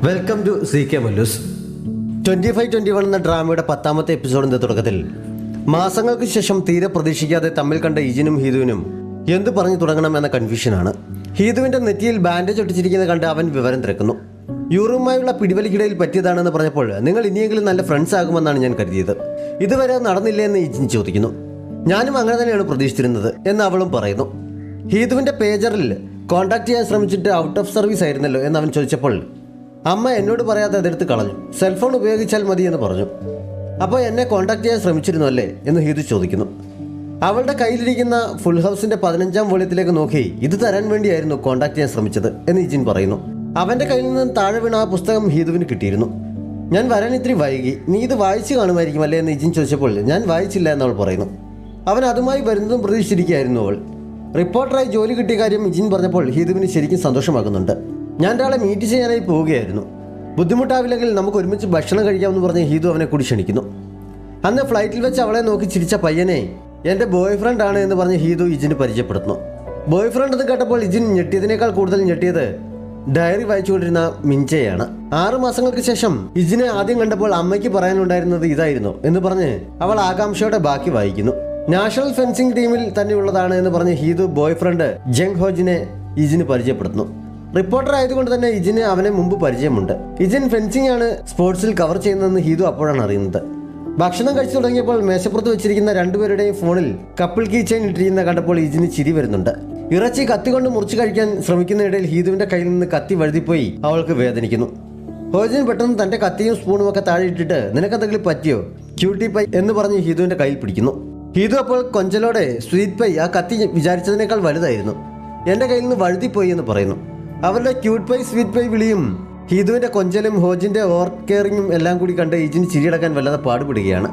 Welcome to C K Mallus. 25-21 എന്ന ഡ്രാമയുടെ 10ാമത്തെ എപ്പിസോഡിന്റെ തുടക്കത്തിൽ മാസങ്ങൾക്ക് ശേഷം തീരെ പ്രതീക്ഷിക്കാതെ തമ്മിൽ കണ്ട ഇജിനും ഹീതുവിനും എന്ത് പറഞ്ഞു തുടങ്ങണം എന്ന കൺഫ്യൂഷനാണ്. ഹീതുവിന്റെ നെറ്റിയിൽ ബാൻഡേജ് ഒട്ടിച്ചിരിക്കുന്നത് കണ്ട് അവൻ വിവരം തിരക്കുന്നു. യൂറുമായുള്ള പിടിവലിക്കിടയിൽ പറ്റിയതാണെന്ന് പറഞ്ഞപ്പോൾ നിങ്ങൾ ഇനിയെങ്കിലും നല്ല ഫ്രണ്ട്സ് ആകുമെന്നാണ് ഞാൻ കരുതിയത്. ഇതുവരെ നടന്നില്ലേ എന്ന് ഇജിൻ ചോദിക്കുന്നു. ഞാനും അങ്ങനെ തന്നെയാണ് പ്രതീക്ഷിച്ചിരുന്നത് എന്ന് അവളും പറയുന്നു. ഹീതുവിന്റെ പേജറിൽ കോൺടാക്ട് ചെയ്യാൻ ശ്രമിച്ചിട്ട് ഔട്ട് ഓഫ് സർവീസ് ആയിരുന്നല്ലോ എന്ന് അവൻ ചോദിച്ചപ്പോൾ അമ്മ എന്നോട് പറയാതെ അതെടുത്ത് കളഞ്ഞു. സെൽഫോൺ ഉപയോഗിച്ചാൽ മതി എന്ന് പറഞ്ഞു. അപ്പോൾ എന്നെ കോൺടാക്ട് ചെയ്യാൻ ശ്രമിച്ചിരുന്നു അല്ലേ എന്ന് ഹീതു ചോദിക്കുന്നു. അവളുടെ കയ്യിലിരിക്കുന്ന ഫുൾ ഹൗസിന്റെ 15ാം വോള്യത്തിലേക്ക് നോക്കി ഇത് തരാൻ വേണ്ടിയായിരുന്നു കോൺടാക്ട് ചെയ്യാൻ ശ്രമിച്ചത് എന്ന് ഇജിൻ പറയുന്നു. അവന്റെ കയ്യിൽ നിന്ന് താഴെ വീണ ആ പുസ്തകം ഹീതുവിന് കിട്ടിയിരുന്നു. ഞാൻ വരാൻ ഇത്തിരി വൈകി, നീ ഇത് വായിച്ചു കാണുമായിരിക്കും അല്ലേ എന്ന് ഇജിൻ ചോദിച്ചപ്പോൾ ഞാൻ വായിച്ചില്ല എന്നവൾ പറയുന്നു. അവൻ അതുമായി വരുന്നതും പ്രതീക്ഷിച്ചിരിക്കുകയായിരുന്നു അവൾ. റിപ്പോർട്ടറായി ജോലി കിട്ടിയ കാര്യം ഇജിൻ പറഞ്ഞപ്പോൾ ഹീതുവിന് ശരിക്കും സന്തോഷമാകുന്നുണ്ട്. ഞാൻ ഒരാളെ മീറ്റ് ചെയ്യാനായി പോവുകയായിരുന്നു, ബുദ്ധിമുട്ടാവില്ലെങ്കിൽ നമുക്ക് ഒരുമിച്ച് ഭക്ഷണം കഴിക്കാമെന്ന് പറഞ്ഞ് ഹീതു അവനെ കൂടി ക്ഷണിക്കുന്നു. അന്ന് ഫ്ലൈറ്റിൽ വെച്ച് അവളെ നോക്കി ചിരിച്ച പയ്യനെ എൻ്റെ ബോയ് ഫ്രണ്ട് ആണ് എന്ന് പറഞ്ഞ് ഹീതു ഇജിന് പരിചയപ്പെടുത്തുന്നു. ബോയ് ഫ്രണ്ട് എന്ന് കേട്ടപ്പോൾ ഇജിൻ ഞെട്ടിയതിനേക്കാൾ കൂടുതൽ ഞെട്ടിയത് ഡയറി വായിച്ചുകൊണ്ടിരുന്ന മിഞ്ചയാണ്. 6 മാസങ്ങൾക്ക് ശേഷം ഇജിനെ ആദ്യം കണ്ടപ്പോൾ അമ്മയ്ക്ക് പറയാനുണ്ടായിരുന്നത് ഇതായിരുന്നു എന്ന് പറഞ്ഞ് അവൾ ആകാംക്ഷയോടെ ബാക്കി വായിക്കുന്നു. നാഷണൽ ഫെൻസിംഗ് ടീമിൽ തന്നെയുള്ളതാണ് എന്ന് പറഞ്ഞ് ഹീതു ബോയ് ഫ്രണ്ട് ജംഗ് ഹോജിനെ ഇജിന് പരിചയപ്പെടുത്തുന്നു. റിപ്പോർട്ടർ ആയതുകൊണ്ട് തന്നെ ഇജിന് അവനെ മുമ്പ് പരിചയമുണ്ട്. ഇജിൻ ഫെൻസിംഗ് ആണ് സ്പോർട്സിൽ കവർ ചെയ്യുന്നതെന്ന് ഹീതു അപ്പോഴാണ് അറിയുന്നത്. ഭക്ഷണം കഴിച്ചു തുടങ്ങിയപ്പോൾ മേശപ്പുറത്ത് വെച്ചിരിക്കുന്ന രണ്ടുപേരുടെയും ഫോണിൽ കപ്പിൾ കീ ചെയിൻ ഇട്ടിരിക്കുന്ന കണ്ടപ്പോൾ ഇജിന് ചിരി വരുന്നുണ്ട്. ഇറച്ചി കത്തി കൊണ്ട് മുറിച്ച് കഴിക്കാൻ ശ്രമിക്കുന്നതിനിടയിൽ ഹീതുവിന്റെ കയ്യിൽ നിന്ന് കത്തി വഴുതിപ്പോയി അവൾക്ക് വേദനിക്കുന്നു. ഹോജിൻ പെട്ടെന്ന് തന്റെ കത്തിയും സ്പൂണും ഒക്കെ താഴെ ഇട്ടിട്ട് നിനക്കെന്തെങ്കിലും പറ്റിയോ ക്യൂട്ടി പൈ എന്ന് പറഞ്ഞ് ഹീതുവിന്റെ കയ്യിൽ പിടിക്കുന്നു. ഹീതു അപ്പോൾ കൊഞ്ചലോടെ സ്വീറ്റ് പൈ ആ കത്തി വിചാരിച്ചതിനേക്കാൾ വലുതായിരുന്നു, എന്റെ കയ്യിൽ നിന്ന് വഴുതിപ്പോയി എന്ന് പറയുന്നു. അവരുടെ ക്യൂട്ട് പൈ സ്വീറ്റ് പൈ വിളിയും ഹീതുവിന്റെ കൊഞ്ചലും ഹോജിന്റെ ഓവർ കെയറിങ്ങും എല്ലാം കൂടി കണ്ട് ഇജിന് ചിരിയടക്കാൻ വല്ലാതെ പാടുപെടുകയാണ്.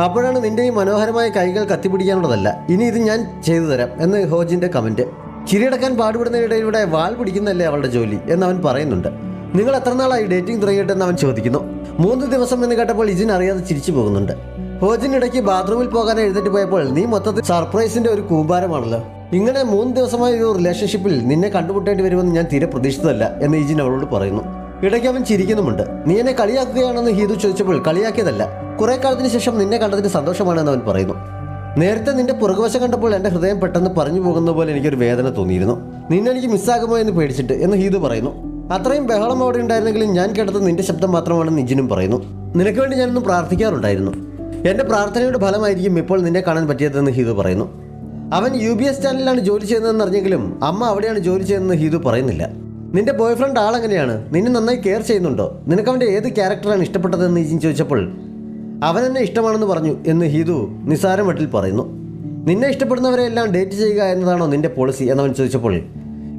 അപ്പോഴാണ് നിന്റെ ഈ മനോഹരമായ കൈകൾ കത്തിപ്പിടിക്കാനുള്ളതല്ല, ഇനി ഇത് ഞാൻ ചെയ്തു തരാം എന്ന് ഹോജിന്റെ കമന്റ്. ചിരിയടക്കാൻ പാടുപെടുന്നതിനിടയിലൂടെ വാൾ പിടിക്കുന്നതല്ലേ അവളുടെ ജോലി എന്ന് അവൻ പറയുന്നുണ്ട്. നിങ്ങൾ എത്ര നാളായി ഡേറ്റിംഗ് തുടങ്ങിയിട്ടെന്ന് അവൻ ചോദിക്കുന്നു. 3 ദിവസം എന്ന് കേട്ടപ്പോൾ ഇജിൻ അറിയാതെ ചിരിച്ചു പോകുന്നുണ്ട്. ഹോജിൻ ഇടയ്ക്ക് ബാത്റൂമിൽ പോകാൻ എഴുന്നേറ്റ് പോയപ്പോൾ നീ മൊത്തത്തിൽ സർപ്രൈസിന്റെ ഒരു കൂമ്പാരമാണല്ലോ, ഇങ്ങനെ 3 ദിവസമായ ഒരു റിലേഷൻഷിപ്പിൽ നിന്നെ കണ്ടുമുട്ടേണ്ടി വരുമെന്ന് ഞാൻ തീരെ പ്രതീക്ഷിച്ചതല്ല എന്ന് ഇജിൻ അവളോട് പറയുന്നു. ഇടയ്ക്ക് അവൻ ചിരിക്കുന്നുമുണ്ട്. നീ എന്നെ കളിയാക്കുകയാണെന്ന് ഹീതു ചോദിച്ചപ്പോൾ കളിയാക്കിയതല്ല, കുറെ കാലത്തിന് ശേഷം നിന്നെ കണ്ടതിന് സന്തോഷമാണെന്ന് അവൻ പറയുന്നു. നേരത്തെ നിന്റെ പുറകുവശം കണ്ടപ്പോൾ എൻ്റെ ഹൃദയം പെട്ടെന്ന് പറഞ്ഞു പോകുന്ന പോലെ എനിക്കൊരു വേദന തോന്നിയിരുന്നു, നിന്നെ എനിക്ക് മിസ്സാകുമോ എന്ന് പേടിച്ചിട്ട് എന്ന് ഹീതു പറയുന്നു. അത്രയും ബഹളം അവിടെ ഉണ്ടായിരുന്നെങ്കിലും ഞാൻ കേട്ടത് നിന്റെ ശബ്ദം മാത്രമാണെന്ന് ഇജിനും പറയുന്നു. നിനക്ക് വേണ്ടി ഞാനൊന്നും പ്രാർത്ഥിക്കാറുണ്ടായിരുന്നു, എൻ്റെ പ്രാർത്ഥനയുടെ ഫലമായിരിക്കും ഇപ്പോൾ നിന്നെ കാണാൻ പറ്റിയതെന്ന് ഹീതു പറയുന്നു. അവൻ UBS ചാനലിലാണ് ജോലി ചെയ്യുന്നതെന്ന് അറിഞ്ഞെങ്കിലും അമ്മ അവിടെയാണ് ജോലി ചെയ്യുന്നതെന്ന് ഹീതു പറയുന്നില്ല. നിന്റെ ബോയ് ഫ്രണ്ട് ആളെങ്ങനെയാണ്, നിന്നെ നന്നായി കെയർ ചെയ്യുന്നുണ്ടോ, നിനക്ക് അവൻ്റെ ഏത് ക്യാരക്ടറാണ് ഇഷ്ടപ്പെട്ടതെന്ന് ഇജിൻ ചോദിച്ചപ്പോൾ അവൻ എന്നെ ഇഷ്ടമാണെന്ന് പറഞ്ഞു എന്ന് ഹീതു നിസാരമട്ടിൽ പറയുന്നു. നിന്നെ ഇഷ്ടപ്പെടുന്നവരെല്ലാം ഡേറ്റ് ചെയ്യുക എന്നതാണോ നിന്റെ പോളിസി എന്നവൻ ചോദിച്ചപ്പോൾ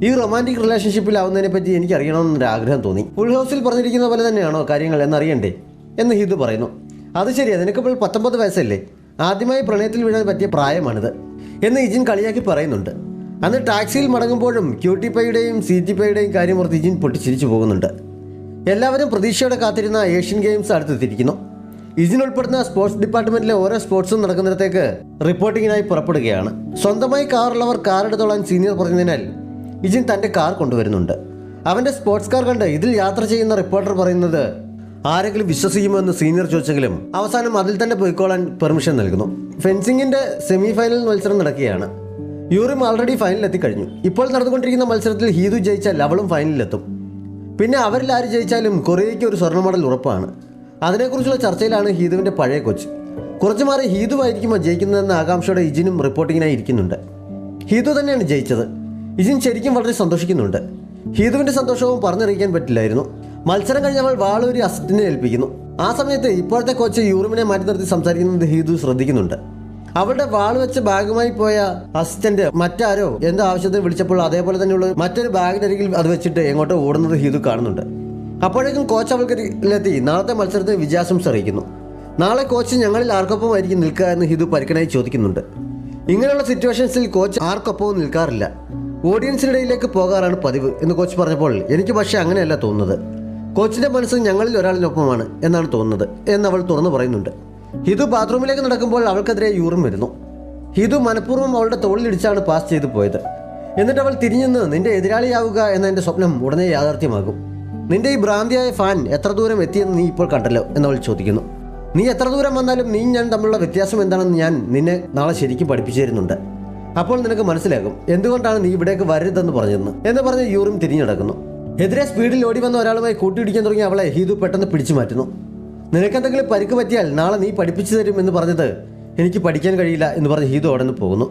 ഈ റൊമാൻറ്റിക് റിലേഷൻഷിപ്പിലാവുന്നതിനെ പറ്റി എനിക്ക് അറിയണമെന്നൊരു ആഗ്രഹം തോന്നി. ഫുൾ ഹൗസിൽ പറഞ്ഞിരിക്കുന്ന പോലെ തന്നെയാണോ കാര്യങ്ങൾ എന്നറിയണ്ടേ എന്ന് ഹീതു പറയുന്നു. അത് ശരിയാ, നിനക്കിപ്പോൾ 19 വയസ്സല്ലേ, ആദ്യമായി പ്രണയത്തിൽ വീഴാൻ പറ്റിയ പ്രായമാണിത് എന്ന് ഇജിൻ കളിയാക്കി പറയുന്നുണ്ട്. അന്ന് ടാക്സിയിൽ മടങ്ങുമ്പോഴും ക്യൂട്ടി പൈയുടെയും CT പൈയുടെയും കാര്യം ഓർത്ത് ഇജിൻ പൊട്ടിച്ചിരിച്ചു പോകുന്നുണ്ട്. എല്ലാവരും പ്രതീക്ഷയോടെ കാത്തിരുന്ന ഏഷ്യൻ ഗെയിംസ് അടുത്തെത്തിയിരിക്കുന്നു. ഇജിൻ ഉൾപ്പെടുന്ന സ്പോർട്സ് ഡിപ്പാർട്ട്മെന്റിലെ ഓരോ സ്പോർട്സും നടക്കുന്നിടത്തേക്ക് റിപ്പോർട്ടിങ്ങിനായി പുറപ്പെടുകയാണ്. സ്വന്തമായി കാറുള്ളവർ കാർ എടുത്തോളാൻ സീനിയർ പറഞ്ഞതിനാൽ ഇജിൻ തൻ്റെ കാർ കൊണ്ടുവരുന്നുണ്ട്. അവൻ്റെ സ്പോർട്സ് കാർ കണ്ട് ഇതിൽ യാത്ര ചെയ്യുന്ന റിപ്പോർട്ടർ പറയുന്നത് ആരെങ്കിലും വിശ്വസിക്കുമോ എന്ന് സീനിയർ ചോദിച്ചെങ്കിലും അവസാനം അതിൽ തന്നെ പോയിക്കോളാൻ പെർമിഷൻ നൽകുന്നു. ഫെൻസിങ്ങിന്റെ സെമി ഫൈനൽ മത്സരം നടക്കുകയാണ്. യൂറിം ആൾറെഡി ഫൈനലിലെത്തിക്കഴിഞ്ഞു. ഇപ്പോൾ നടന്നുകൊണ്ടിരിക്കുന്ന മത്സരത്തിൽ ഹീതു ജയിച്ചാൽ അവളും ഫൈനലിലെത്തും. പിന്നെ അവരിൽ ആര് ജയിച്ചാലും കൊറിയയ്ക്ക് ഒരു സ്വർണ്ണ മെഡൽ ഉറപ്പാണ്. അതിനെക്കുറിച്ചുള്ള ചർച്ചയിലാണ് ഹീതുവിന്റെ പഴയ കോച്ച്. കുറച്ചു മാറി ഹീതുവായിരിക്കുമോ ജയിക്കുന്നതെന്ന ആകാംക്ഷയോടെ ഇജിനും റിപ്പോർട്ടിങ്ങിനായി ഇരിക്കുന്നുണ്ട്. ഹീതു തന്നെയാണ് ജയിച്ചത്. ഇജിൻ ശരിക്കും വളരെ സന്തോഷിക്കുന്നുണ്ട്. ഹീതുവിന്റെ സന്തോഷവും പറഞ്ഞറിയിക്കാൻ പറ്റില്ലായിരുന്നു. മത്സരം കഴിഞ്ഞവൾ വാളൂരി അസിസ്റ്റന്റിനെ ഏൽപ്പിക്കുന്നു. ആ സമയത്ത് ഇപ്പോഴത്തെ കോച്ച് യൂറിമിനെ മാറ്റി നിർത്തി സംസാരിക്കുന്നത് ഹീതു ശ്രദ്ധിക്കുന്നുണ്ട്. അവളുടെ വാള് വെച്ച ബാഗുമായി പോയ അസിസ്റ്റന്റ് മറ്റാരോ എന്തോ ആവശ്യത്തിന് വിളിച്ചപ്പോൾ അതേപോലെ തന്നെയുള്ള മറ്റൊരു ബാഗിനരികിൽ അത് വെച്ചിട്ട് എങ്ങോട്ടോ ഓടുന്നത് ഹീതു കാണുന്നുണ്ട്. അപ്പോഴേക്കും കോച്ച് അവൾക്കരികിലെത്തി നാളത്തെ മത്സരത്തിന് വിജയാശംസ അറിയിക്കുന്നു. നാളെ കോച്ച് ഞങ്ങളിൽ ആർക്കൊപ്പമായിരിക്കും നിൽക്കുക എന്ന് ഹീതു പരിക്കനായി ചോദിക്കുന്നുണ്ട്. ഇങ്ങനെയുള്ള സിറ്റുവേഷൻസിൽ കോച്ച് ആർക്കൊപ്പവും നിൽക്കാറില്ല, ഓഡിയൻസിനിടയിലേക്ക് പോകാറാണ് പതിവ് എന്ന് കോച്ച് പറഞ്ഞപ്പോൾ എനിക്ക് പക്ഷേ അങ്ങനെയല്ല തോന്നുന്നത്, കോച്ചിന്റെ മനസ്സ് ഞങ്ങളിൽ ഒരാളിനൊപ്പമാണ് എന്നാണ് തോന്നുന്നത് എന്നവൾ തുറന്നു പറയുന്നുണ്ട്. ഹിതു ബാത്റൂമിലേക്ക് നടക്കുമ്പോൾ അവൾക്കെതിരെ യൂറിൻ വരുന്നു. ഹിതു മനഃപൂർവ്വം അവളുടെ തോളിലിടിച്ചാണ് പാസ് ചെയ്തു പോയത്. എന്നിട്ട് അവൾ തിരിഞ്ഞെന്ന് നിന്റെ എതിരാളിയാവുക എന്ന എൻ്റെ സ്വപ്നം ഉടനെ യാഥാർത്ഥ്യമാകും, നിന്റെ ഈ ഭ്രാന്തിയായ ഫാൻ എത്ര ദൂരം എത്തിയെന്ന് നീ ഇപ്പോൾ കണ്ടല്ലോ എന്നവൾ ചോദിക്കുന്നു. നീ എത്ര ദൂരം വന്നാലും നീ ഞാൻ തമ്മിലുള്ള വ്യത്യാസം എന്താണെന്ന് ഞാൻ നിന്നെ നാളെ ശരിക്കും പഠിപ്പിച്ചു തരുന്നുണ്ട്. അപ്പോൾ നിനക്ക് മനസ്സിലാകും എന്തുകൊണ്ടാണ് നീ ഇവിടേക്ക് വരരുതെന്ന് പറഞ്ഞതെന്ന് എന്ന് പറഞ്ഞ് യൂറിം തിരിഞ്ഞടക്കുന്നു. എതിരെ സ്പീഡിൽ ഓടി വന്ന ഒരാളുമായി കൂട്ടിയിടിക്കാൻ തുടങ്ങി അവളെ ഹീതു പെട്ടെന്ന് പിടിച്ചു മാറ്റുന്നു. നിനക്കെന്തെങ്കിലും പരിക്ക് പറ്റിയാൽ നാളെ നീ പഠിപ്പിച്ചു തരും എന്ന് പറഞ്ഞത് എനിക്ക് പഠിക്കാൻ കഴിയില്ല എന്ന് പറഞ്ഞ് ഹീതു അവിടെ നിന്ന് പോകുന്നു.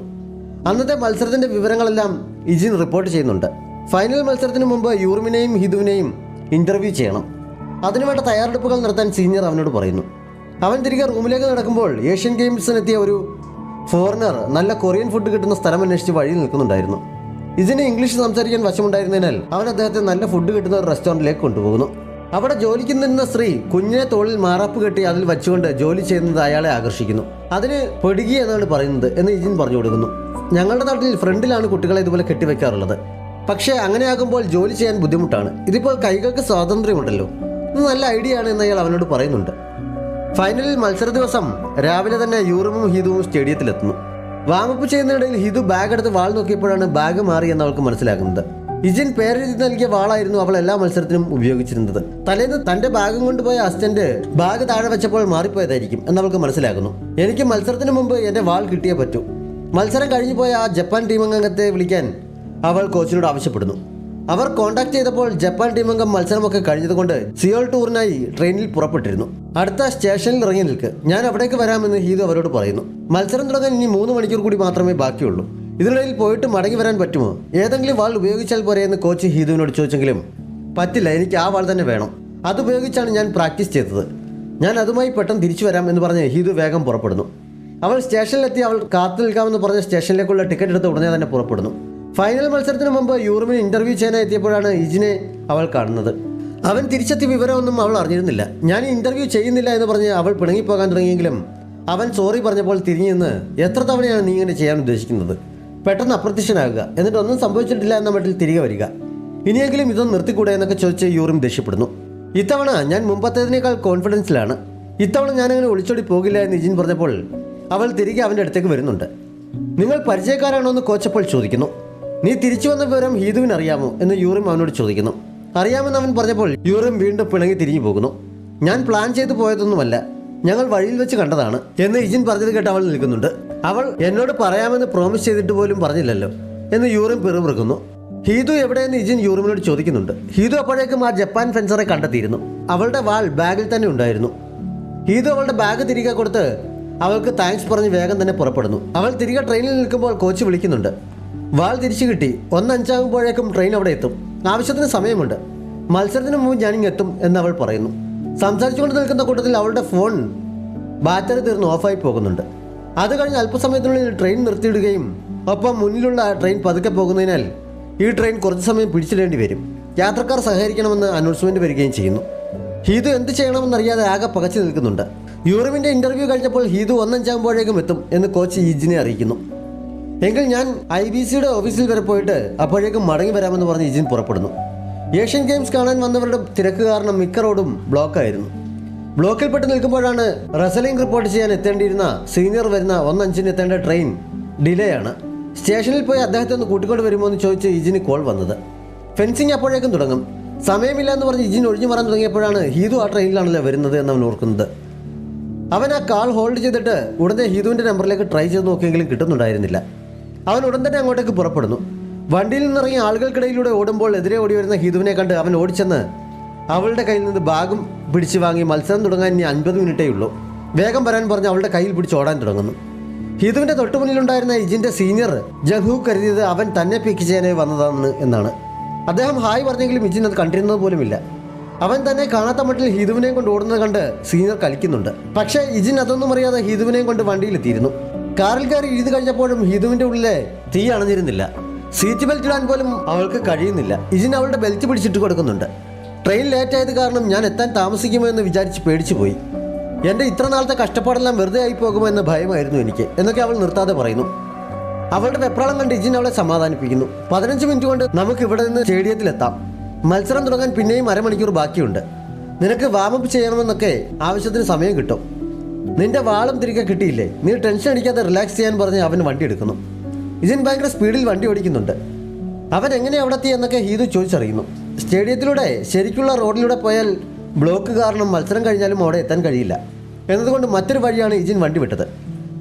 അന്നത്തെ മത്സരത്തിന്റെ വിവരങ്ങളെല്ലാം ഇജിൻ റിപ്പോർട്ട് ചെയ്യുന്നുണ്ട്. ഫൈനൽ മത്സരത്തിന് മുമ്പ് യൂറിമിനെയും ഹീതുവിനെയും ഇന്റർവ്യൂ ചെയ്യണം. അതിനുവേണ്ട തയ്യാറെടുപ്പുകൾ നടത്താൻ സീനിയർ അവനോട് പറയുന്നു. അവൻ തിരികെ റൂമിലേക്ക് നടക്കുമ്പോൾ ഏഷ്യൻ ഗെയിംസിനെത്തിയ ഒരു ഫോറിനർ നല്ല കൊറിയൻ ഫുഡ് കിട്ടുന്ന സ്ഥലം അന്വേഷിച്ച് വഴിയിൽ നിൽക്കുന്നുണ്ടായിരുന്നു. ഇതിന് ഇംഗ്ലീഷ് സംസാരിക്കാൻ വശമുണ്ടായിരുന്നതിനാൽ അവൻ അദ്ദേഹത്തെ നല്ല ഫുഡ് കിട്ടുന്ന ഒരു റെസ്റ്റോറൻറ്റിലേക്ക് കൊണ്ടുപോകുന്നു. അവിടെ ജോലിക്ക് നിന്ന സ്ത്രീ കുഞ്ഞിനെ തോളിൽ മാറാപ്പ് കെട്ടി അതിൽ വെച്ചുകൊണ്ട് ജോലി ചെയ്യുന്നത് അയാളെ ആകർഷിക്കുന്നു. അതിന് പൊടുകി എന്നാണ് പറയുന്നത് എന്ന് ഇജിൻ പറഞ്ഞു കൊടുക്കുന്നു. ഞങ്ങളുടെ നാട്ടിൽ ഫ്രണ്ടിലാണ് കുട്ടികളെ ഇതുപോലെ കെട്ടിവെക്കാറുള്ളത്. പക്ഷേ അങ്ങനെയാകുമ്പോൾ ജോലി ചെയ്യാൻ ബുദ്ധിമുട്ടാണ്. ഇതിപ്പോൾ കൈകൾക്ക് സ്വാതന്ത്ര്യമുണ്ടല്ലോ, ഇത് നല്ല ഐഡിയ ആണ് എന്ന് അയാൾ അവനോട് പറയുന്നുണ്ട്. ഫൈനലിൽ മത്സര ദിവസം രാവിലെ തന്നെ യൂറിമും ഹീതുവും സ്റ്റേഡിയത്തിലെത്തുന്നു. വാമപ്പ് ചെയ്യുന്നതിനിടയിൽ ഹീതു ബാഗ് എടുത്ത് വാൾ നോക്കിയപ്പോഴാണ് ബാഗ് മാറി എന്ന് അവൾക്ക് മനസ്സിലാകുന്നത്. ഇജിൻ പേരെഴുതി നൽകിയ വാളായിരുന്നു അവൾ എല്ലാ മത്സരത്തിനും ഉപയോഗിച്ചിരുന്നത്. തലേന്ന് തന്റെ ബാഗും കൊണ്ടുപോയ അസിസ്റ്റന്റ് ബാഗ് താഴെ വെച്ചപ്പോൾ മാറിപ്പോയതായിരിക്കും എന്നവൾക്ക് മനസ്സിലാകുന്നു. എനിക്ക് മത്സരത്തിന് മുമ്പ് എന്റെ വാൾ കിട്ടിയേ പറ്റൂ. മത്സരം കഴിഞ്ഞു പോയ ആ ജപ്പാൻ ടീമംഗത്തെ വിളിക്കാൻ അവൾ കോച്ചിനോട് ആവശ്യപ്പെടുന്നു. അവർ കോൺടാക്ട് ചെയ്തപ്പോൾ ജപ്പാൻ ടീമംഗം മത്സരമൊക്കെ കഴിഞ്ഞതുകൊണ്ട് സിയോൾ ടൂറിനായി ട്രെയിനിൽ പുറപ്പെട്ടിരുന്നു. അടുത്ത സ്റ്റേഷനിൽ ഇറങ്ങി നിൽക്ക്, ഞാൻ അവിടേക്ക് വരാമെന്ന് ഹീതു അവരോട് പറയുന്നു. മത്സരം തുടങ്ങാൻ ഇനി 3 മണിക്കൂർ കൂടി മാത്രമേ ബാക്കിയുള്ളൂ. ഇതിനിടയിൽ പോയിട്ട് മടങ്ങി വരാൻ പറ്റുമോ? ഏതെങ്കിലും വാൾ ഉപയോഗിച്ചാൽ പോരെ എന്ന് കോച്ച് ഹീതുവിനോട് ചോദിച്ചെങ്കിലും പറ്റില്ല, എനിക്ക് ആ വാൾ തന്നെ വേണം. അതുപയോഗിച്ചാണ് ഞാൻ പ്രാക്ടീസ് ചെയ്തത്. ഞാൻ അതുമായി പെട്ടെന്ന് തിരിച്ചു വരാം എന്ന് പറഞ്ഞ് ഹീതു വേഗം പുറപ്പെടുന്നു. അവൾ സ്റ്റേഷനിലെത്തി അവൾ കാത്തു നിൽക്കാമെന്ന് പറഞ്ഞ സ്റ്റേഷനിലേക്കുള്ള ടിക്കറ്റ് എടുത്ത് ഉടനെ തന്നെ പുറപ്പെടുന്നു. ഫൈനൽ മത്സരത്തിന് മുമ്പ് യൂറിമിന് ഇന്റർവ്യൂ ചെയ്യാനായി എത്തിയപ്പോഴാണ് ഇജിനെ അവൾ കാണുന്നത്. അവൻ തിരിച്ചെത്തിയ വിവരമൊന്നും അവൾ അറിഞ്ഞിരുന്നില്ല. ഞാൻ ഇന്റർവ്യൂ ചെയ്യുന്നില്ല എന്ന് പറഞ്ഞ് അവൾ പിണങ്ങിപ്പോകാൻ തുടങ്ങിയെങ്കിലും അവൻ സോറി പറഞ്ഞപ്പോൾ തിരിഞ്ഞു നിന്ന് എത്ര തവണയാണ് നീ ഇങ്ങനെ ചെയ്യാൻ ഉദ്ദേശിക്കുന്നത്? പെട്ടെന്ന് അപ്രത്യക്ഷനാകുക, എന്നിട്ട് ഒന്നും സംഭവിച്ചിട്ടില്ല എന്ന മട്ടിൽ തിരികെ വരിക. ഇനിയെങ്കിലും ഇതൊന്നും നിർത്തിക്കൂടെ എന്നൊക്കെ ചോദിച്ച് യൂറിം ദേഷ്യപ്പെടുന്നു. ഇത്തവണ ഞാൻ മുമ്പത്തേതിനേക്കാൾ കോൺഫിഡൻസിലാണ്. ഇത്തവണ ഞാനങ്ങനെ ഒളിച്ചോടി പോകില്ല എന്ന് ഇജിൻ പറഞ്ഞപ്പോൾ അവൾ തിരികെ അവൻ്റെ അടുത്തേക്ക് വരുന്നുണ്ട്. നിങ്ങൾ പരിചയക്കാരാണോ എന്ന് കോച്ചപ്പോൾ ചോദിക്കുന്നു. നീ തിരിച്ചു വന്ന വിവരം ഹീതുവിന് അറിയാമോ എന്ന് യൂറിം അവനോട് ചോദിക്കുന്നു. അറിയാമെന്ന് അവൻ പറഞ്ഞപ്പോൾ യൂറിം വീണ്ടും പിണങ്ങി തിരിഞ്ഞു പോകുന്നു. ഞാൻ പ്ലാൻ ചെയ്തു പോയതൊന്നുമല്ല, ഞങ്ങൾ വഴിയിൽ വെച്ച് കണ്ടതാണ് എന്ന് ഇജിൻ പറഞ്ഞത് കേട്ട് അവൾ നിൽക്കുന്നുണ്ട്. അവൾ എന്നോട് പറയാമെന്ന് പ്രോമിസ് ചെയ്തിട്ട് പോലും പറഞ്ഞില്ലല്ലോ എന്ന് യൂറിം പിറുപിറുക്കുന്നു. ഹീതു എവിടെയെന്ന് ഇജിൻ യൂറിമിനോട് ചോദിക്കുന്നുണ്ട്. ഹീതു അപ്പോഴേക്കും ആ ജപ്പാൻ ഫെൻസറെ കണ്ടെത്തിയിരുന്നു. അവളുടെ വാൾ ബാഗിൽ തന്നെ ഉണ്ടായിരുന്നു. ഹീതു അവളുടെ ബാഗ് തിരികെ കൊടുത്ത് അവൾക്ക് താങ്ക്സ് പറഞ്ഞ് വേഗം തന്നെ പുറപ്പെടുന്നു. അവൾ തിരികെ ട്രെയിനിൽ നിൽക്കുമ്പോൾ കോച്ച് വിളിക്കുന്നുണ്ട്. വാൾ തിരിച്ചു കിട്ടി, 1:05 ട്രെയിൻ അവിടെ എത്തും. ആവശ്യത്തിന് സമയമുണ്ട്. മത്സരത്തിന് മുമ്പ് ഞാനിങ്ങ് എത്തും എന്ന് അവൾ പറയുന്നു. സംസാരിച്ചുകൊണ്ട് നിൽക്കുന്ന കൂട്ടത്തിൽ അവളുടെ ഫോൺ ബാറ്ററി തീർന്ന് ഓഫായി പോകുന്നുണ്ട്. അത് കഴിഞ്ഞ് അല്പസമയത്തിനുള്ളിൽ ട്രെയിൻ നിർത്തിയിടുകയും ഒപ്പം മുന്നിലുള്ള ട്രെയിൻ പതുക്കെ പോകുന്നതിനാൽ ഈ ട്രെയിൻ കുറച്ച് സമയം പിടിച്ചിടേണ്ടി വരും. യാത്രക്കാർ സഹകരിക്കണമെന്ന് അനൗൺസ്മെന്റ് വരികയും ചെയ്യുന്നു. ഹീതു എന്ത് ചെയ്യണമെന്നറിയാതെ ആകെ പകച്ചു നിൽക്കുന്നുണ്ട്. യൂറിമിന്റെ ഇന്റർവ്യൂ കഴിഞ്ഞപ്പോൾ ഹീതു 1:05 എത്തും എന്ന് കോച്ച് ഇജിനെ അറിയിക്കുന്നു. എങ്കിൽ ഞാൻ IBCയുടെ ഓഫീസിൽ വരെ പോയിട്ട് അപ്പോഴേക്കും മടങ്ങി വരാമെന്ന് പറഞ്ഞ് ഇജിൻ പുറപ്പെടുന്നു. ഏഷ്യൻ ഗെയിംസ് കാണാൻ വന്നവരുടെ തിരക്ക് കാരണം മിക്ക റോഡും ബ്ലോക്കായിരുന്നു. ബ്ലോക്കിൽപ്പെട്ട് നിൽക്കുമ്പോഴാണ് റെസലിംഗ് റിപ്പോർട്ട് ചെയ്യാൻ എത്തേണ്ടിയിരുന്ന സീനിയർ വരുന്ന 1:05 എത്തേണ്ട ട്രെയിൻ ഡിലേ ആണ്. സ്റ്റേഷനിൽ പോയി അദ്ദേഹത്തെ ഒന്ന് കൂട്ടിക്കൊണ്ട് വരുമോ എന്ന് ചോദിച്ച് ഇജിന് കോൾ വന്നത്. ഫെൻസിങ് അപ്പോഴേക്കും തുടങ്ങും. സമയമില്ല എന്ന് പറഞ്ഞ് ഇജിൻ ഒഴിഞ്ഞു മാറാൻ തുടങ്ങിയപ്പോഴാണ് ഹീതു ആ ട്രെയിനിലാണല്ലോ വരുന്നത് എന്നവൻ ഓർക്കുന്നത്. അവൻ ആ കാൾ ഹോൾഡ് ചെയ്തിട്ട് ഉടനെ ഹീതുവിൻ്റെ നമ്പറിലേക്ക് ട്രൈ ചെയ്ത് നോക്കിയെങ്കിലും കിട്ടുന്നുണ്ടായിരുന്നില്ല. അവൻ ഉടൻ തന്നെ അങ്ങോട്ടേക്ക് പുറപ്പെടുന്നു. വണ്ടിയിൽ നിന്നിറങ്ങി ആളുകൾക്കിടയിലൂടെ ഓടുമ്പോൾ എതിരെ ഓടി വരുന്ന ഹീതുവിനെ കണ്ട് അവൻ ഓടിച്ചെന്ന് അവളുടെ കയ്യിൽ നിന്ന് ബാഗും പിടിച്ചു വാങ്ങി മത്സരം തുടങ്ങാൻ ഇനി 50 മിനിറ്റേ ഉള്ളൂ, വേഗം വരാൻ പറഞ്ഞ് അവളുടെ കയ്യിൽ പിടിച്ച് ഓടാൻ തുടങ്ങുന്നു. ഹീതുവിൻ്റെ തൊട്ടുമുന്നിലുണ്ടായിരുന്ന ഇജിൻ്റെ സീനിയർ ജംഹു കരുതിയത് അവൻ തന്നെ പിക്ക് ചെയ്യാനായി വന്നതാണ് എന്നാണ്. അദ്ദേഹം ഹായ് പറഞ്ഞെങ്കിലും ഇജിൻ അത് കണ്ടിരുന്നത് പോലുമില്ല. അവൻ തന്നെ കാണാത്ത മട്ടിൽ ഹീതുവിനെയും കൊണ്ട് ഓടുന്നത് കണ്ട് സീനിയർ കളിക്കുന്നുണ്ട്. പക്ഷേ ഇജിൻ അതൊന്നും അറിയാതെ ഹീതുവിനെയും കൊണ്ട് വണ്ടിയിലെത്തിയിരുന്നു. കാറിൽ കയറി എഴുതി കഴിഞ്ഞപ്പോഴും ഹീതുവിൻ്റെ ഉള്ളിലെ തീ അണഞ്ഞിരുന്നില്ല. സീറ്റ് ബെൽറ്റ് ഇടാൻ പോലും അവൾക്ക് കഴിയുന്നില്ല. ഇജിൻ അവളുടെ ബെൽറ്റ് പിടിച്ചിട്ട് കൊടുക്കുന്നുണ്ട്. ട്രെയിൻ ലേറ്റായത് കാരണം ഞാൻ എത്താൻ താമസിക്കുമോ എന്ന് വിചാരിച്ച് പേടിച്ചു പോയി. എൻ്റെ ഇത്ര നാളത്തെ കഷ്ടപ്പാടെല്ലാം വെറുതെ ആയി പോകുമോ എന്ന ഭയമായിരുന്നു എനിക്ക് എന്നൊക്കെ അവൾ നിർത്താതെ പറയുന്നു. അവളുടെ വെപ്രാളം കണ്ട് ഇജിൻ അവളെ സമാധാനിപ്പിക്കുന്നു. 15 മിനിറ്റ് കൊണ്ട് നമുക്ക് ഇവിടെ നിന്ന് സ്റ്റേഡിയത്തിലെത്താം. മത്സരം തുടങ്ങാൻ പിന്നെയും അരമണിക്കൂർ ബാക്കിയുണ്ട്. നിനക്ക് വാമപ്പ് ചെയ്യണമെന്നൊക്കെ ആവശ്യത്തിന് സമയം കിട്ടും. നിന്റെ വാളും തിരികെ കിട്ടിയില്ലേ, നീ ടെൻഷൻ അടിക്കാതെ റിലാക്സ് ചെയ്യാൻ പറഞ്ഞ് അവൻ വണ്ടി എടുക്കുന്നു. ഇജിൻ ഭയങ്കര സ്പീഡിൽ വണ്ടി ഓടിക്കുന്നുണ്ട്. അവൻ എങ്ങനെ അവിടെ എത്തി എന്നൊക്കെ ഹീതു ചോദിച്ചറിയുന്നു. സ്റ്റേഡിയത്തിലൂടെ ശരിക്കുള്ള റോഡിലൂടെ പോയാൽ ബ്ലോക്ക് കാരണം മത്സരം കഴിഞ്ഞാലും അവിടെ എത്താൻ കഴിയില്ല എന്നതുകൊണ്ട് മറ്റൊരു വഴിയാണ് ഇജിൻ വണ്ടി വിട്ടത്.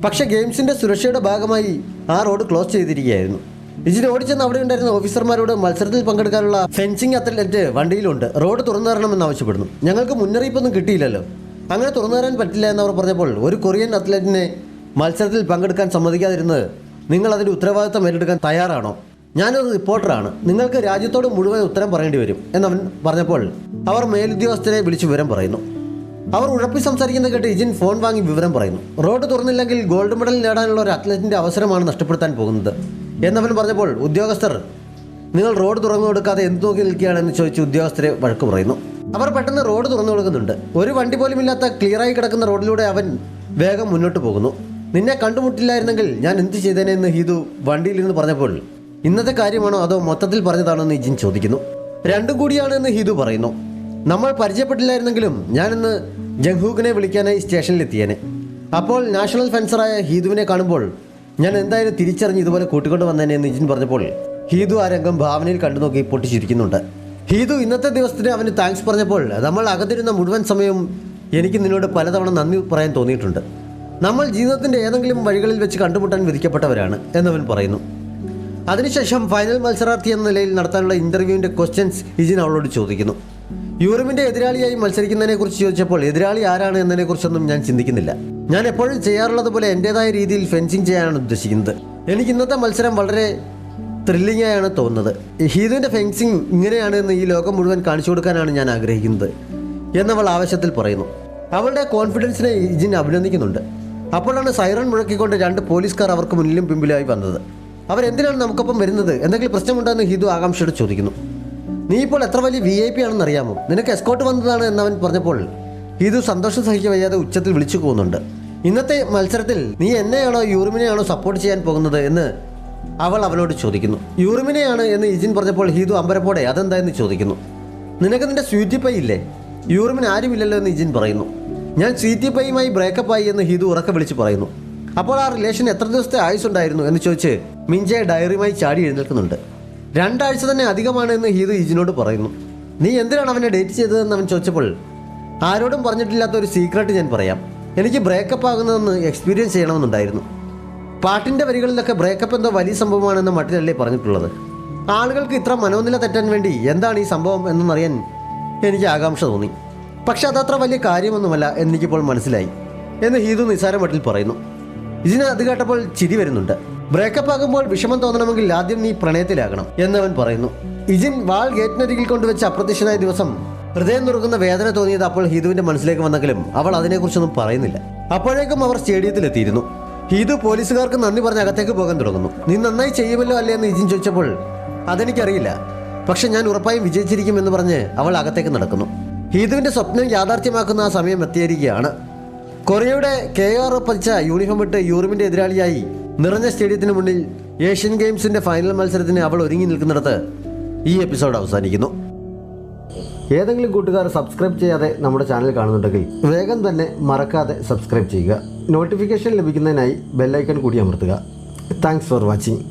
പക്ഷേ ഗെയിംസിൻ്റെ സുരക്ഷയുടെ ഭാഗമായി ആ റോഡ് ക്ലോസ് ചെയ്തിരിക്കുകയായിരുന്നു. ഇജിൻ ഓടിച്ചെന്ന് അവിടെ ഉണ്ടായിരുന്ന ഓഫീസർമാരോട് മത്സരത്തിൽ പങ്കെടുക്കാനുള്ള ഫെൻസിംഗ് അത്ലറ്റ് വണ്ടിയിലുണ്ട്, റോഡ് തുറന്നു തരണമെന്ന് ആവശ്യപ്പെടുന്നു. ഞങ്ങൾക്ക് മുന്നറിയിപ്പൊന്നും കിട്ടിയില്ലല്ലോ, അങ്ങനെ തുറന്നു തരാൻ പറ്റില്ല എന്നവർ പറഞ്ഞപ്പോൾ ഒരു കൊറിയൻ അത്ലറ്റിനെ മത്സരത്തിൽ പങ്കെടുക്കാൻ സമ്മതിക്കാതിരുന്നത് നിങ്ങൾ അതിൻ്റെ ഉത്തരവാദിത്തം ഏറ്റെടുക്കാൻ തയ്യാറാണോ? ഞാനൊരു റിപ്പോർട്ടറാണ്, നിങ്ങൾക്ക് രാജ്യത്തോട് മുഴുവൻ ഉത്തരം പറയേണ്ടി വരും എന്നവൻ പറഞ്ഞപ്പോൾ അവർ മേലുദ്യോഗസ്ഥരെ വിളിച്ച് വിവരം പറയുന്നു. അവർ ഉഴപ്പി സംസാരിക്കുന്നത് കേട്ട് ഇജിൻ ഫോൺ വാങ്ങി വിവരം പറയുന്നു. റോഡ് തുറന്നില്ലെങ്കിൽ ഗോൾഡ് മെഡൽ നേടാനുള്ള ഒരു അത്ലറ്റിൻ്റെ അവസരമാണ് നഷ്ടപ്പെടുത്താൻ പോകുന്നത് എന്നവൻ പറഞ്ഞപ്പോൾ ഉദ്യോഗസ്ഥർ നിങ്ങൾ റോഡ് തുറന്നു കൊടുക്കാതെ എന്ത് നോക്കി നിൽക്കുകയാണെന്ന് ചോദിച്ച് ഉദ്യോഗസ്ഥരെ വഴക്ക് പറയുന്നു. അവർ പെട്ടെന്ന് റോഡ് തുറന്നു കൊടുക്കുന്നുണ്ട്. ഒരു വണ്ടി പോലും ഇല്ലാത്ത ക്ലിയറായി കിടക്കുന്ന റോഡിലൂടെ അവൻ വേഗം മുന്നോട്ട് പോകുന്നു. നിന്നെ കണ്ടുമുട്ടില്ലായിരുന്നെങ്കിൽ ഞാൻ എന്ത് ചെയ്തേനെ എന്ന് ഹീതു വണ്ടിയിൽ നിന്ന് പറഞ്ഞപ്പോൾ ഇന്നത്തെ കാര്യമാണോ അതോ മൊത്തത്തിൽ പറഞ്ഞതാണോ എന്ന് ഇജിൻ ചോദിക്കുന്നു. രണ്ടും കൂടിയാണ് എന്ന് ഹീതു പറയുന്നു. നമ്മൾ പരിചയപ്പെട്ടില്ലായിരുന്നെങ്കിലും ഞാനിന്ന് ജംഗ്ഹൂക്കിനെ വിളിക്കാനായി സ്റ്റേഷനിലെത്തിയേനെ. അപ്പോൾ നാഷണൽ ഫെൻസറായ ഹീതുവിനെ കാണുമ്പോൾ ഞാൻ എന്തായാലും തിരിച്ചറിഞ്ഞ് ഇതുപോലെ കൂട്ടിക്കൊണ്ട് വന്നേനെ എന്ന് ഇജിൻ പറഞ്ഞപ്പോൾ ഹീതു ആ രംഗം ഭാവനയിൽ കണ്ടുനോക്കി പൊട്ടിച്ചിരിക്കുന്നുണ്ട്. ഹീതു ഇന്നത്തെ ദിവസത്തിന് അവന് താങ്ക്സ് പറഞ്ഞപ്പോൾ നമ്മൾ അകത്തിരുന്ന മുഴുവൻ സമയവും എനിക്ക് നിന്നോട് പലതവണ നന്ദി പറയാൻ തോന്നിയിട്ടുണ്ട്. നമ്മൾ ജീവിതത്തിൻ്റെ ഏതെങ്കിലും വഴികളിൽ വെച്ച് കണ്ടുമുട്ടാൻ വിധിക്കപ്പെട്ടവരാണ് എന്നവൻ പറയുന്നു. അതിനുശേഷം ഫൈനൽ മത്സരാർത്ഥി എന്ന നിലയിൽ നടത്താനുള്ള ഇൻ്റർവ്യൂവിൻ്റെ ക്വസ്റ്റ്യൻസ് ഇജിൻ അവളോട് ചോദിക്കുന്നു. യൂറിമിൻ്റെ എതിരാളിയായി മത്സരിക്കുന്നതിനെക്കുറിച്ച് ചോദിച്ചപ്പോൾ എതിരാളി ആരാണ് എന്നതിനെക്കുറിച്ചൊന്നും ഞാൻ ചിന്തിക്കുന്നില്ല. ഞാൻ എപ്പോഴും ചെയ്യാറുള്ളത് പോലെ എൻ്റേതായ രീതിയിൽ ഫെൻസിങ് ചെയ്യാനാണ് ഉദ്ദേശിക്കുന്നത്. എനിക്ക് ഇന്നത്തെ മത്സരം വളരെ ത്രില്ലിംഗ് ആയാണ് തോന്നുന്നത്. ഹീതുവിൻ്റെ ഫെൻസിങ് ഇങ്ങനെയാണ് എന്ന് ഈ ലോകം മുഴുവൻ കാണിച്ചു കൊടുക്കാനാണ് ഞാൻ ആഗ്രഹിക്കുന്നത് എന്നവൾ ആവേശത്തിൽ പറയുന്നു. അവളുടെ കോൺഫിഡൻസിനെ ഇജിൻ അഭിനന്ദിക്കുന്നുണ്ട്. അപ്പോഴാണ് സൈറൺ മുഴക്കിക്കൊണ്ട് 2 പോലീസുകാർ അവർക്ക് മുന്നിലും പിമ്പിലായി വന്നത്. അവരെന്തിനാണ് നമുക്കൊപ്പം വരുന്നത്, എന്തെങ്കിലും പ്രശ്നമുണ്ടെന്ന് ഹീതു ആകാംക്ഷയോട് ചോദിക്കുന്നു. നീ ഇപ്പോൾ എത്ര വലിയ VIP ആണെന്ന് അറിയാമോ, നിനക്ക് എസ്കോട്ട് വന്നതാണ് എന്നവൻ പറഞ്ഞപ്പോൾ ഹീതു സന്തോഷം സഹിക്കാൻ വയ്യാതെ ഉച്ചത്തിൽ വിളിച്ചു പോകുന്നുണ്ട്. ഇന്നത്തെ മത്സരത്തിൽ നീ എന്നെയാണോ യൂറിമിനെയാണോ സപ്പോർട്ട് ചെയ്യാൻ പോകുന്നത് എന്ന് അവൾ അവനോട് ചോദിക്കുന്നു. യൂറിമിനെയാണ് എന്ന് ഇജിൻ പറഞ്ഞപ്പോൾ ഹീതു അമ്പരപ്പോടെ അതെന്താ എന്ന് ചോദിക്കുന്നു. നിനക്ക് നിന്റെ സ്വീറ്റി പൈ ഇല്ലേ, യൂറിമിന് ആരുമില്ലല്ലോ എന്ന് ഇജിൻ പറയുന്നു. ഞാൻ സ്വീറ്റി പൈയുമായി ബ്രേക്കപ്പ് ആയി എന്ന് ഹീതു ഉറക്കെ വിളിച്ച് പറയുന്നു. അപ്പോൾ ആ റിലേഷൻ എത്ര ദിവസത്തെ ആയുസ്സുണ്ടായിരുന്നു എന്ന് ചോദിച്ച് മിഞ്ചയെ ഡയറിയുമായി ചാടി എഴുന്നേൽക്കുന്നുണ്ട്. 2 ആഴ്ച തന്നെ അധികമാണ് എന്ന് ഹീതു ഇജിനോട് പറയുന്നു. നീ എന്തിനാണ് അവനെ ഡേറ്റ് ചെയ്തതെന്ന് അവൻ ചോദിച്ചപ്പോൾ ആരോടും പറഞ്ഞിട്ടില്ലാത്ത ഒരു സീക്രട്ട് ഞാൻ പറയാം. എനിക്ക് ബ്രേക്കപ്പ് ആകുന്നതെന്ന് എക്സ്പീരിയൻസ് ചെയ്യണമെന്നുണ്ടായിരുന്നു. പാട്ടിൻ്റെ വരികളിലൊക്കെ ബ്രേക്കപ്പ് എന്തോ വലിയ സംഭവമാണെന്ന് മട്ടിലല്ലേ പറഞ്ഞിട്ടുള്ളത്. ആളുകൾക്ക് ഇത്ര മനോനില തെറ്റാൻ വേണ്ടി എന്താണ് ഈ സംഭവം എന്നറിയാൻ എനിക്ക് ആകാംക്ഷ തോന്നി. പക്ഷെ അതത്ര വലിയ കാര്യമൊന്നുമല്ല എനിക്കിപ്പോൾ മനസ്സിലായി എന്ന് ഹീതു നിസ്സാര മട്ടിൽ പറയുന്നു. ഇതിന് അത് കേട്ടപ്പോൾ ചിരി വരുന്നുണ്ട്. ബ്രേക്കപ്പ് ആകുമ്പോൾ വിഷമം തോന്നണമെങ്കിൽ ആദ്യം നീ പ്രണയത്തിലാകണം എന്നവൻ പറയുന്നു. ഇജിൻ വാൾ ഗേറ്റിനരികിൽ കൊണ്ടുവച്ച് അപ്രത്യക്ഷനായ ദിവസം ഹൃദയം നുറുക്കുന്ന വേദന തോന്നിയത് അപ്പോൾ ഹീതുവിന്റെ മനസ്സിലേക്ക് വന്നെങ്കിലും അവൾ അതിനെക്കുറിച്ചൊന്നും പറയുന്നില്ല. അപ്പോഴേക്കും അവർ സ്റ്റേഡിയത്തിലെത്തിയിരുന്നു. ഹീതു പോലീസുകാർക്ക് നന്ദി പറഞ്ഞ് അകത്തേക്ക് പോകാൻ തുടങ്ങുന്നു. നീ നന്നായി ചെയ്യുമല്ലോ അല്ലേ എന്ന് ഇജിൻ ചോദിച്ചപ്പോൾ അതെനിക്കറിയില്ല, പക്ഷെ ഞാൻ ഉറപ്പായും വിജയിച്ചിരിക്കും എന്ന് പറഞ്ഞ് അവൾ അകത്തേക്ക് നടക്കുന്നു. ഹീതുവിന്റെ സ്വപ്നം യാഥാർത്ഥ്യമാക്കുന്ന ആ സമയം എത്തിയിരിക്കുകയാണ്. കൊറിയയുടെ KR പതിച്ച യൂണിഫോം ഇട്ട് യൂറിമിന്റെ എതിരാളിയായി നിറഞ്ഞ സ്റ്റേഡിയത്തിന് മുന്നിൽ ഏഷ്യൻ ഗെയിംസിന്റെ ഫൈനൽ മത്സരത്തിന് അവൾ ഒരുങ്ങി നിൽക്കുന്നിടത്ത് ഈ എപ്പിസോഡ് അവസാനിക്കുന്നു. ഏതെങ്കിലും കൂട്ടുകാർ സബ്സ്ക്രൈബ് ചെയ്യാതെ നമ്മുടെ ചാനൽ കാണുന്നുണ്ടെങ്കിൽ വേഗം തന്നെ മറക്കാതെ സബ്സ്ക്രൈബ് ചെയ്യുക. നോട്ടിഫിക്കേഷൻ ലഭിക്കുന്നതിനായി ബെല്ലൈക്കൺ കൂടി അമർത്തുക. Thanks for watching.